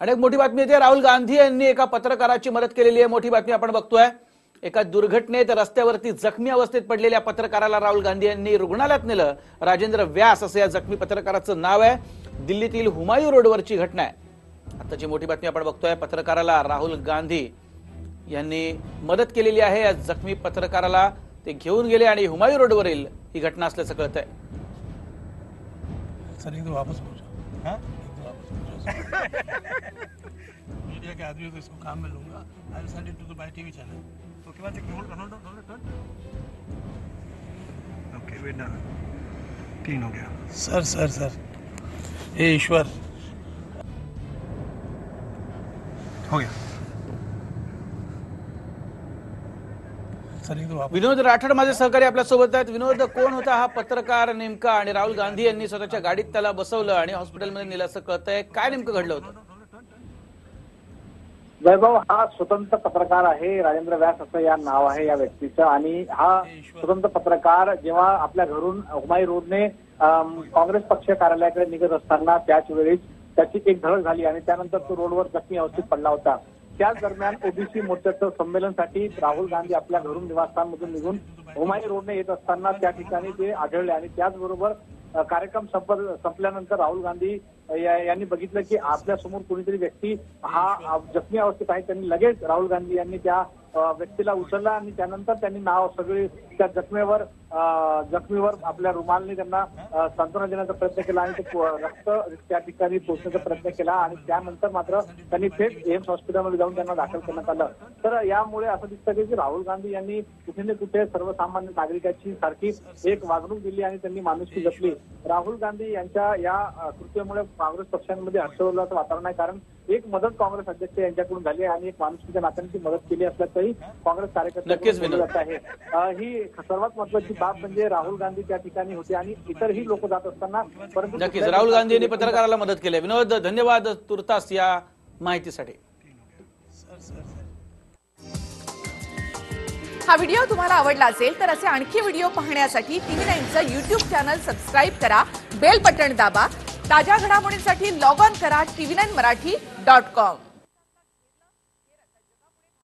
आणि एक मोठी बातमी येते, राहुल गांधी यांनी एका पत्रकाराची मदत केलेली आहे। मोठी बातमी आपण बघतोय, एका दुर्घटनेत रस्त्यावरती जखमी अवस्थेत पडलेल्या पत्रकाराला राहुल गांधी यांनी रुग्णालयात नेलं। राजेंद्र व्यास असं या जखमी पत्रकाराचं नाव आहे। दिल्लीतील हुमायूं रोडवरची घटना आहे। आताची मोठी बातमी आपण बघतोय, पत्रकाराला राहुल गांधी यांनी मदत केलेली आहे। या जखमी पत्रकाराला ते घेऊन गेले आणि हुमायूं रोडवरील ही घटना असल्याचं कळतंय। सर एक तो वापस पहुंचो। हाँ मीडिया के आदमी को इसको काम में लूंगा। I will send it to the by TV channel. तो के बाद एक hold turn. Okay wait done. 3 हो गया। सर हे ईश्वर हो गया। विनोद राठोड माझे सहकारी आपल्या सोबत आहेत। विनोद, कोण होता हा पत्रकार नेमका आणि राहुल गांधी यांनी स्वतःच्या गाडीत त्याला बसवलं आणि हॉस्पिटलमध्ये नेलं असं कळतंय, काय नेमकं घडलं होतं? वैभव हा स्वतंत्र पत्रकार आहे, राजेंद्र व्यास असं या नाव आहे या व्यक्तीचं। आणि हा स्वतंत्र पत्रकार जेव्हा आपल्या घरून हुमायूं रोडने काँग्रेस पक्ष कार्यालयाकडे निघत असताना त्याच वेळी त्याची एक धडक झाली आणि त्यानंतर तो रोडवर जखमी अवस्थेत पडला होता। त्याच दरम्यान ओबीसी मोर्चाचं संमेलनासाठी राहुल गांधी आपल्या घरून निवासस्थानमधून निघून हुमायूं रोडने येत असताना त्या ठिकाणी ते आढळले आणि त्याचबरोबर कार्यक्रम संपल्यानंतर राहुल गांधी यांनी बघितलं की आपल्या समोर कोणीतरी व्यक्ती हा जखमी अवस्थेत आहे। त्यांनी लगेच राहुल गांधी यांनी त्या व्यक्तीला उचलला आणि त्यानंतर त्यांनी नाव सगळी त्या जखमीवर आपल्या रुमालने त्यांना सांत्वना देण्याचा प्रयत्न केला आणि ते रक्त त्या ठिकाणी पोहोचण्याचा प्रयत्न केला आणि त्यानंतर मात्र त्यांनी थेट एम्स हॉस्पिटलमध्ये जाऊन त्यांना दाखल करण्यात आलं। तर यामुळे असं दिसतं की राहुल गांधी यांनी कुठे ना कुठे सर्वसामान्य नागरिकाची सारखी एक वागणूक दिली आणि त्यांनी माणुसकी जपली। राहुल गांधी यांच्या या कृत्यामुळे काँग्रेस पक्षांमध्ये हर्षोल्लासाचं वातावरण आहे, कारण एक मदत काँग्रेस अध्यक्ष यांच्याकडून झाली आणि एक माणुसकीच्या नात्याने मदत केली असल्याचंही काँग्रेस कार्यकर्त्यांनी जात आहे। ही सर्वात महत्वाची बाब म्हणजे राहुल गांधी त्या ठिकाणी होते आणि इतरही लोक जात असताना, परंतु नक्कीच राहुल गांधी यांनी पत्रकाराला मदत केली। विनोद, धन्यवाद तुर्तास या माहितीसाठी। हा व्हिडिओ तुम्हाला आवडला असेल तर असे आणखी व्हिडिओ पाहण्यासाठी TV9चं YouTube चॅनल सबस्क्राईब करा, बेल बटण दाबा। ताज्या घडामोडींसाठी लॉग ऑन करा tv9marathi.com।